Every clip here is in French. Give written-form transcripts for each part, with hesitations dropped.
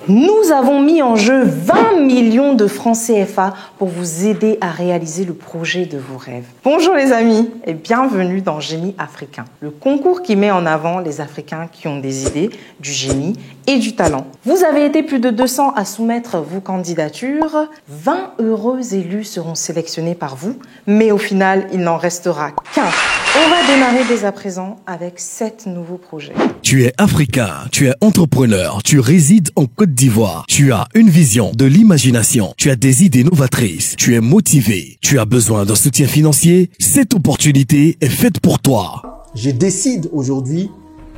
Nous avons mis en jeu 20 millions de francs CFA pour vous aider à réaliser le projet de vos rêves. Bonjour les amis et bienvenue dans Génie Africain, le concours qui met en avant les Africains qui ont des idées, du génie et du talent. Vous avez été plus de 200 à soumettre vos candidatures. 20 heureux élus seront sélectionnés par vous, mais au final, il n'en restera qu'un. On va démarrer dès à présent avec 7 nouveaux projets. Tu es africain, tu es entrepreneur, tu résides en Côte d'Ivoire, tu as une vision, de l'imagination, tu as des idées novatrices, tu es motivé, tu as besoin d'un soutien financier. Cette opportunité est faite pour toi. Je décide aujourd'hui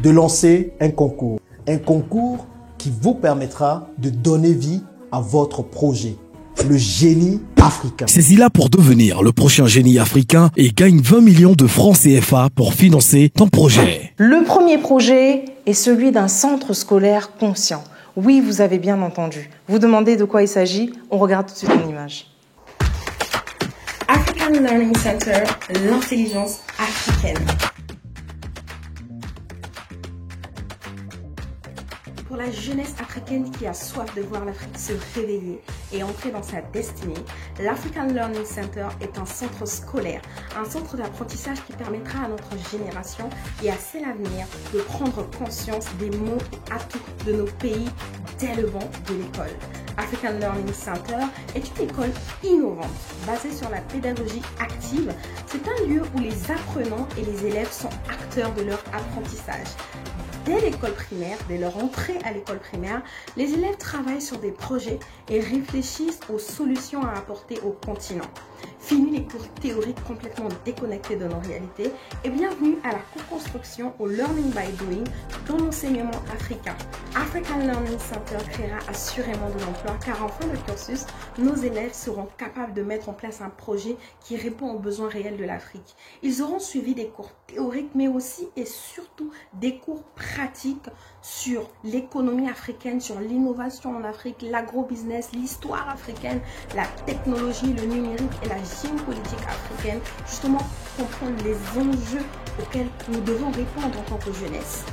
de lancer un concours qui vous permettra de donner vie à votre projet. Le génie africain. Saisis-la pour devenir le prochain génie africain et gagne 20 millions de francs CFA pour financer ton projet. Le premier projet est celui d'un centre scolaire conscient. Oui, vous avez bien entendu. Vous demandez de quoi il s'agit? On regarde tout de suite en image. African Learning Center, l'intelligence africaine. Pour la jeunesse africaine qui a soif de voir l'Afrique se réveiller et entrer dans sa destinée, l'African Learning Center est un centre scolaire, un centre d'apprentissage qui permettra à notre génération et à celle à venir de prendre conscience des mots et atouts de nos pays dès le banc de l'école. African Learning Center est une école innovante, basée sur la pédagogie active. C'est un lieu où les apprenants et les élèves sont acteurs de leur apprentissage. Dès l'école primaire, dès leur entrée à l'école primaire, les élèves travaillent sur des projets et réfléchissent aux solutions à apporter au continent. Fini les cours théoriques complètement déconnectés de nos réalités et bienvenue à la co-construction au Learning by Doing dans l'enseignement africain. African Learning Center créera assurément de l'emploi car en fin de cursus, nos élèves seront capables de mettre en place un projet qui répond aux besoins réels de l'Afrique. Ils auront suivi des cours théoriques mais aussi et surtout des cours pratiques sur l'économie africaine, sur l'innovation en Afrique, l'agro-business, l'histoire africaine, la technologie, le numérique et la géopolitique africaine, justement pour comprendre les enjeux auxquels nous devons répondre en tant que jeunesse.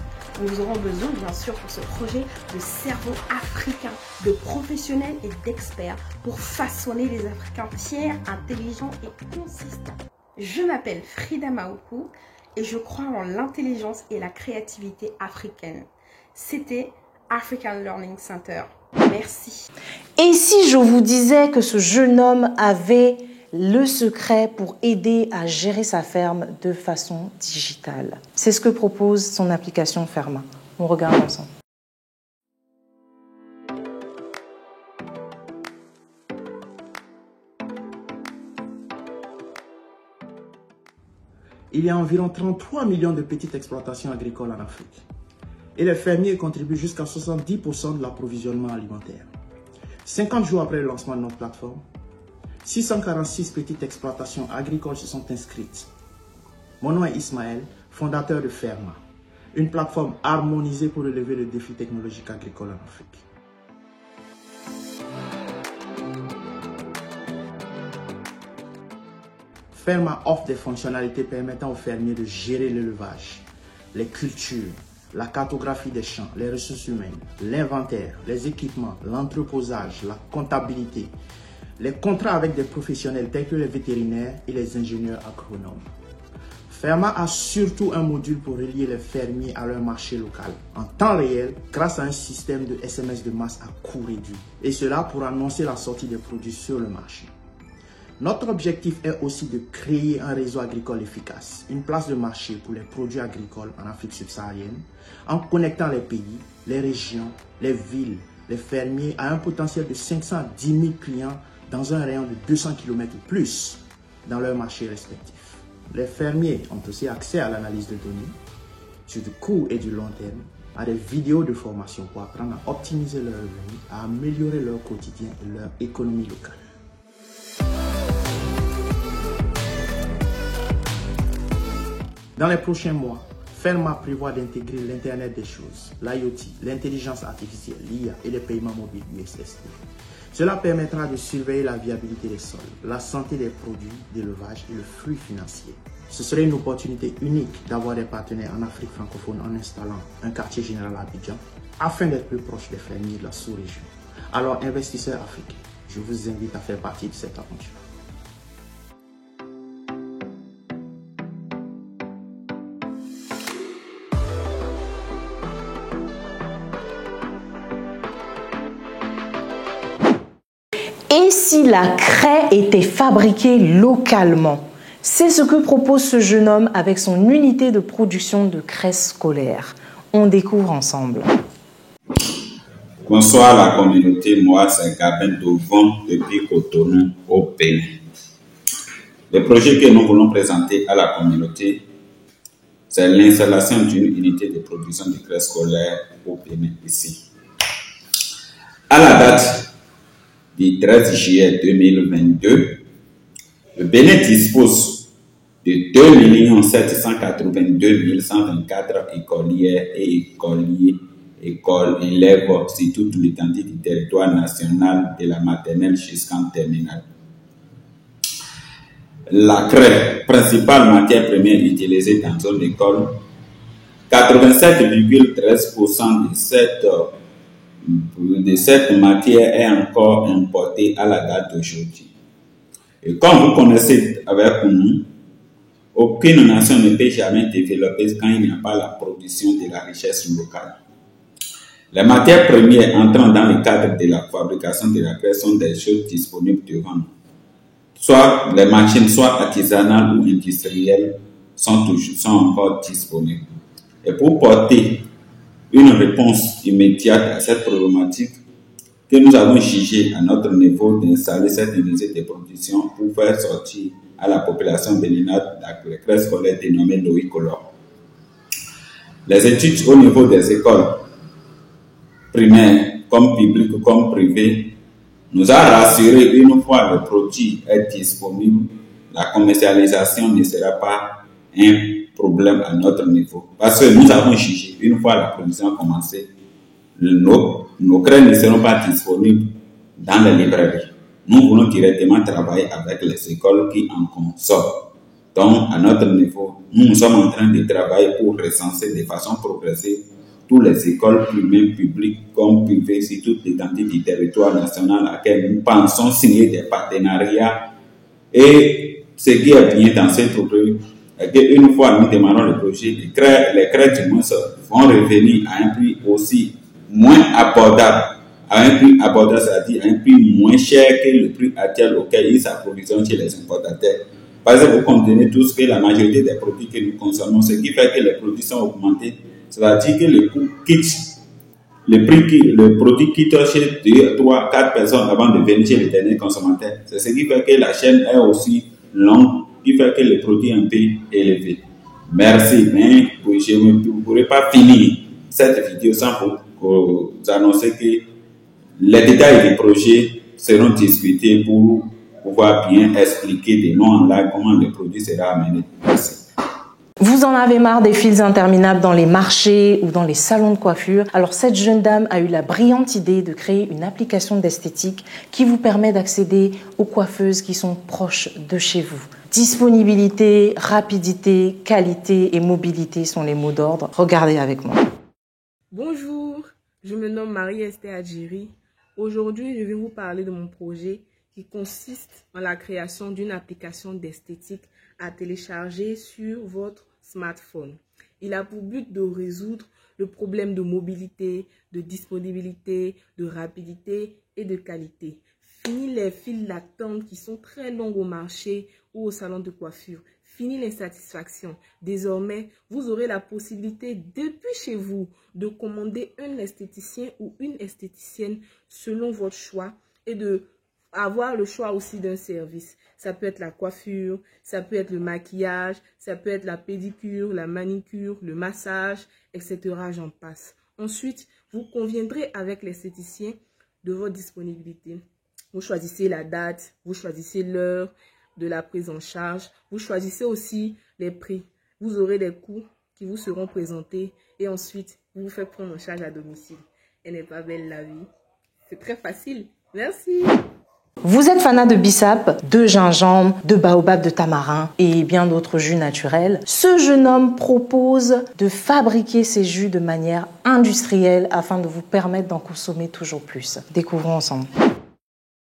Nous aurons besoin, bien sûr, pour ce projet, de cerveaux africains, de professionnels et d'experts pour façonner les Africains fiers, intelligents et consistants. Je m'appelle Frida Maoukou et je crois en l'intelligence et la créativité africaine. C'était African Learning Center. Merci. Et si je vous disais que ce jeune homme avait le secret pour aider à gérer sa ferme de façon digitale? C'est ce que propose son application Ferma. On regarde ensemble. Il y a environ 33 millions de petites exploitations agricoles en Afrique. Et les fermiers contribuent jusqu'à 70% de l'approvisionnement alimentaire. 50 jours après le lancement de notre plateforme, 646 petites exploitations agricoles se sont inscrites. Mon nom est Ismaël, fondateur de Ferma, une plateforme harmonisée pour relever le défi technologique agricole en Afrique. Ferma offre des fonctionnalités permettant aux fermiers de gérer l'élevage, les cultures, la cartographie des champs, les ressources humaines, l'inventaire, les équipements, l'entreposage, la comptabilité, les contrats avec des professionnels tels que les vétérinaires et les ingénieurs agronomes. Ferma a surtout un module pour relier les fermiers à leur marché local en temps réel grâce à un système de SMS de masse à coût réduit. Et cela pour annoncer la sortie des produits sur le marché. Notre objectif est aussi de créer un réseau agricole efficace, une place de marché pour les produits agricoles en Afrique subsaharienne, en connectant les pays, les régions, les villes, les fermiers à un potentiel de 500 à 10 000 clients dans un rayon de 200 km ou plus dans leurs marchés respectifs. Les fermiers ont aussi accès à l'analyse de données sur du court et du long terme, à des vidéos de formation pour apprendre à optimiser leurs revenus, à améliorer leur quotidien et leur économie locale. Dans les prochains mois, Ferma prévoit d'intégrer l'Internet des choses, l'IoT, l'intelligence artificielle, l'IA et les paiements mobiles USSD. Cela permettra de surveiller la viabilité des sols, la santé des produits d'élevage et le flux financier. Ce serait une opportunité unique d'avoir des partenaires en Afrique francophone en installant un quartier général à Abidjan, afin d'être plus proche des fermiers de la sous-région. Alors, investisseurs africains, je vous invite à faire partie de cette aventure. Et si la craie était fabriquée localement? C'est ce que propose ce jeune homme avec son unité de production de craie scolaire. On découvre ensemble. Bonsoir la communauté, moi c'est Gabin Dovon depuis Cotonou au Bénin. Le projet que nous voulons présenter à la communauté, c'est l'installation d'une unité de production de craie scolaire au Bénin ici. À la date du 13 juillet 2022, le Bénin dispose de 2 782 124 écolières et écoles élèves sur toute l'étendue du territoire national de la maternelle jusqu'en terminale. La craie, principale matière première utilisée dans une école, 87,13% de cette matière est encore importée à la date d'aujourd'hui. Et comme vous connaissez avec nous, aucune nation ne peut jamais développer quand il n'y a pas la production de la richesse locale. Les matières premières entrant dans le cadre de la fabrication de la craie sont des choses disponibles devant nous. Soit les machines, soit artisanales ou industrielles, sont encore disponibles. Et pour porter une réponse immédiate à cette problématique, que nous avons jugé à notre niveau d'installer cette unité de production pour faire sortir à la population béninoise la craie scolaire dénommée Loïcolore. Les études au niveau des écoles primaires, comme publiques comme privées, nous a rassuré une fois le produit est disponible, la commercialisation ne sera pas un problème à notre niveau. Parce que nous avons jugé, une fois la production a commencé, nos craies ne seront pas disponibles dans les librairies. Nous voulons directement travailler avec les écoles qui en consomment. Donc, à notre niveau, nous sommes en train de travailler pour recenser de façon progressive toutes les écoles primaires publiques comme privées sur toute l'étendue du territoire national à laquelle nous pensons signer des partenariats. Et ce qui est bien dans ce projet, est qu'une fois nous démarrons le projet, les craies du moins vont revenir à un prix aussi moins abordable, c'est-à-dire à un prix moins cher que le prix actuel auquel ils s'approvisionnent chez les importateurs. Parce que vous comprenez tous que la majorité des produits que nous consommons, ce qui fait que les produits sont augmentés, c'est-à-dire que le coût quitte, le produit quitte chez 2, 3, 4 personnes avant de venir chez le dernier consommateur. C'est ce qui fait que la chaîne est aussi longue, qui fait que le produit est un peu élevé. Merci, mais je ne pourrai pas finir cette vidéo sans vous annoncer que les détails du projet seront discutés pour pouvoir bien expliquer de nous en live comment le produit sera amené. Merci. Vous en avez marre des files interminables dans les marchés ou dans les salons de coiffure? Alors cette jeune dame a eu la brillante idée de créer une application d'esthétique qui vous permet d'accéder aux coiffeuses qui sont proches de chez vous. Disponibilité, rapidité, qualité et mobilité sont les mots d'ordre. Regardez avec moi. Bonjour, je me nomme Marie-Esther Adjiri. Aujourd'hui, je vais vous parler de mon projet qui consiste en la création d'une application d'esthétique à télécharger sur votre smartphone. Il a pour but de résoudre le problème de mobilité, de disponibilité, de rapidité et de qualité. Fini les files d'attente qui sont très longues au marché ou au salon de coiffure. Fini l'insatisfaction. Désormais, vous aurez la possibilité depuis chez vous de commander un esthéticien ou une esthéticienne selon votre choix et de avoir le choix aussi d'un service. Ça peut être la coiffure, ça peut être le maquillage, ça peut être la pédicure, la manicure, le massage, etc. J'en passe. Ensuite, vous conviendrez avec l'esthéticien de votre disponibilité. Vous choisissez la date, vous choisissez l'heure de la prise en charge, vous choisissez aussi les prix. Vous aurez des coûts qui vous seront présentés et ensuite, vous vous faites prendre en charge à domicile. Elle n'est pas belle la vie. C'est très facile. Merci. Vous êtes fanat de bissap, de gingembre, de baobab de tamarin et bien d'autres jus naturels. Ce jeune homme propose de fabriquer ces jus de manière industrielle afin de vous permettre d'en consommer toujours plus. Découvrons ensemble.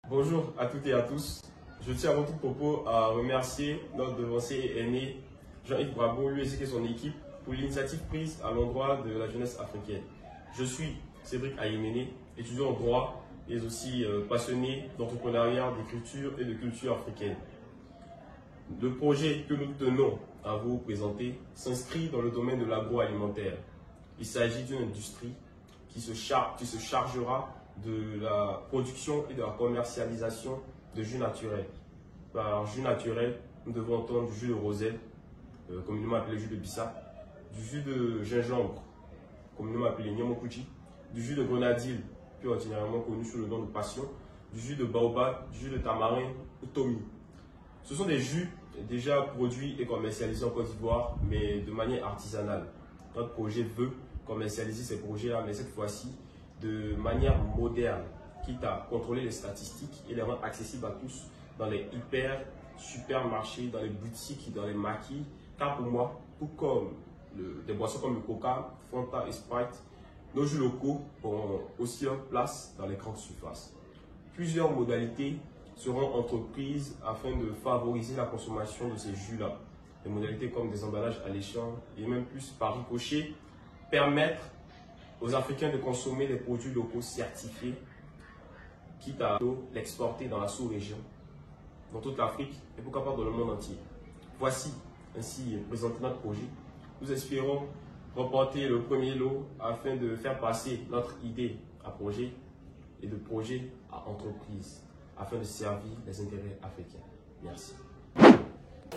Bonjour à toutes et à tous. Je tiens avant tout propos à remercier notre devancier et aîné Jean-Yves Brabo, lui ainsi que son équipe, pour l'initiative prise à l'endroit de la jeunesse africaine. Je suis Cédric Ayemene, étudiant en droit et aussi passionné d'entrepreneuriat, d'écriture et de culture africaine. Le projet que nous tenons à vous présenter s'inscrit dans le domaine de l'agroalimentaire. Il s'agit d'une industrie qui se chargera de la production et de la commercialisation de jus naturels. Par jus naturel, nous devons entendre du jus de roselle, communément appelé jus de bissap, du jus de gingembre, communément appelé nyamokuchi, du jus de grenadille, plus ordinairement connu sous le nom de passion, du jus de baobab, du jus de tamarin ou tomi. Ce sont des jus déjà produits et commercialisés en Côte d'Ivoire, mais de manière artisanale. Notre projet veut commercialiser ces projets-là, mais cette fois-ci de manière moderne, quitte à contrôler les statistiques et les rendre accessibles à tous dans les supermarchés, dans les boutiques, dans les maquis. Car pour moi, tout comme des boissons comme le Coca, Fanta et Sprite, nos jus locaux auront aussi leur place dans les grandes surfaces. Plusieurs modalités seront entreprises afin de favoriser la consommation de ces jus-là. Des modalités comme des emballages alléchants et même plus par ricochet permettre aux Africains de consommer des produits locaux certifiés, quitte à l'exporter dans la sous-région, dans toute l'Afrique et pourquoi pas dans le monde entier. Voici ainsi présenté notre projet. Nous espérons remporter le premier lot afin de faire passer notre idée à projet et de projet à entreprise afin de servir les intérêts africains. Merci.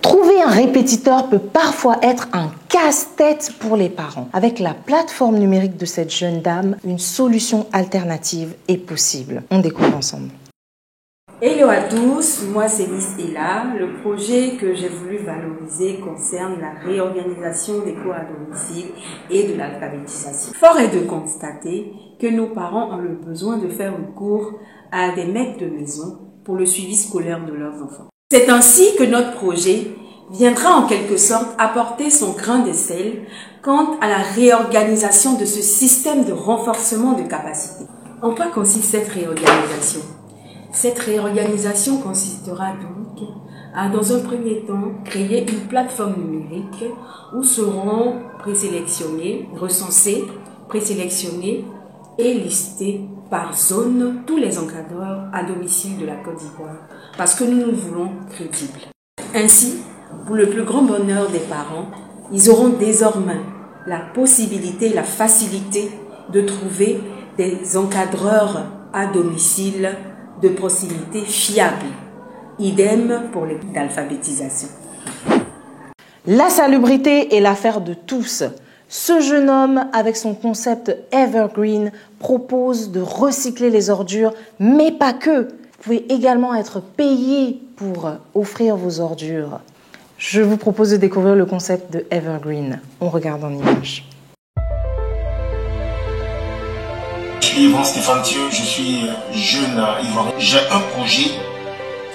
Trouver un répétiteur peut parfois être un casse-tête pour les parents. Avec la plateforme numérique de cette jeune dame, une solution alternative est possible. On découvre ensemble. Hello à tous, moi c'est Miss Ella. Le projet que j'ai voulu valoriser concerne la réorganisation des cours à domicile et de l'alphabétisation. Fort est de constater que nos parents ont le besoin de faire un cours à des maîtres de maison pour le suivi scolaire de leurs enfants. C'est ainsi que notre projet viendra en quelque sorte apporter son grain de sel quant à la réorganisation de ce système de renforcement de capacité. En quoi consiste cette réorganisation ? Cette réorganisation consistera donc à, dans un premier temps, créer une plateforme numérique où seront présélectionnés, recensés, présélectionnés et listés par zone tous les encadreurs à domicile de la Côte d'Ivoire, parce que nous nous voulons crédibles. Ainsi, pour le plus grand bonheur des parents, ils auront désormais la possibilité, la facilité de trouver des encadreurs à domicile de proximité fiables. Idem pour les d'alphabétisation. La salubrité est l'affaire de tous. Ce jeune homme, avec son concept Evergreen, propose de recycler les ordures, mais pas que. Vous pouvez également être payé pour offrir vos ordures. Je vous propose de découvrir le concept de Evergreen. On regarde en image. Je suis Yvan Stéphane Thieu, je suis jeune ivoirien. J'ai un projet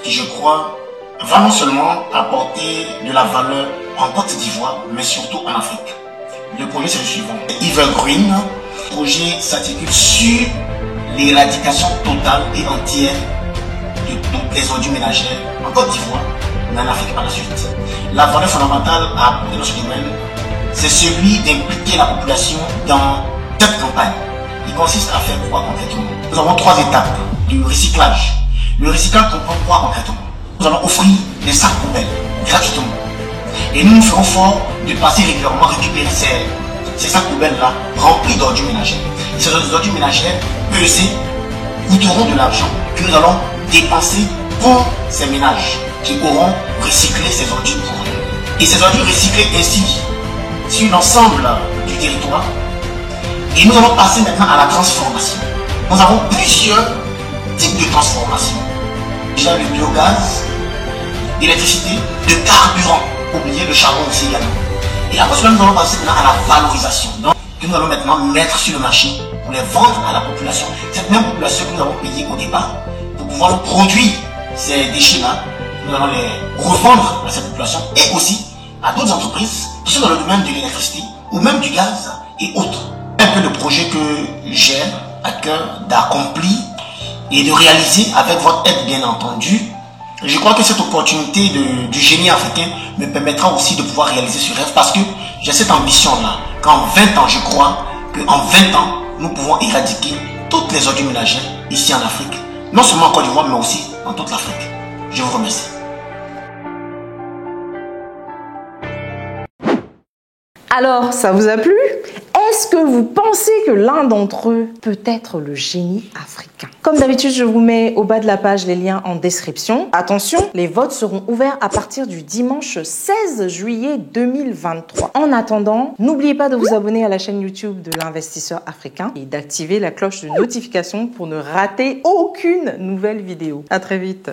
qui, je crois, va non seulement apporter de la valeur en Côte d'Ivoire, mais surtout en Afrique. Le projet, c'est le suivant. Evergreen, le projet s'articule sur l'éradication totale et entière de toutes les ordures ménagères en Côte d'Ivoire, mais en Afrique par la suite. La valeur fondamentale à apporter dans ce domaine, c'est celui d'impliquer la population dans cette campagne. Il consiste à faire quoi concrètement? Nous avons 3 étapes du recyclage. Le recyclage comprend quoi concrètement? Nous allons offrir des sacs poubelles gratuitement. Et nous nous ferons fort de passer régulièrement récupérer ces sacs poubelles-là remplis d'ordures ménagères. Ces ordures ménagères pesées coûteront de l'argent que nous allons dépenser pour ces ménages qui auront recyclé ces ordures pour eux. Et ces ordures recyclées ainsi sur l'ensemble du territoire. Et nous allons passer maintenant à la transformation. Nous avons plusieurs types de transformation. Déjà le biogaz, l'électricité, le carburant, oubliez le charbon aussi également. Et après cela, nous allons passer maintenant à la valorisation. Donc, que nous allons maintenant mettre sur le marché pour les vendre à la population. Cette même population que nous avons payée au départ pour pouvoir produire ces déchets-là. Nous allons les revendre à cette population et aussi à d'autres entreprises qui sont dans le domaine de l'électricité ou même du gaz et autres. Un peu le projet que j'ai à cœur d'accomplir et de réaliser avec votre aide bien entendu. Je crois que cette opportunité du génie africain me permettra aussi de pouvoir réaliser ce rêve parce que j'ai cette ambition-là qu'en 20 ans, je crois qu'en 20 ans, nous pouvons éradiquer toutes les ordures ménagères ici en Afrique. Non seulement en Côte d'Ivoire, mais aussi dans toute l'Afrique. Je vous remercie. Alors, ça vous a plu? Est-ce que vous pensez que l'un d'entre eux peut être le génie africain? Comme d'habitude, je vous mets au bas de la page les liens en description. Attention, les votes seront ouverts à partir du dimanche 16 juillet 2023. En attendant, n'oubliez pas de vous abonner à la chaîne YouTube de l'Investisseur Africain et d'activer la cloche de notification pour ne rater aucune nouvelle vidéo. À très vite.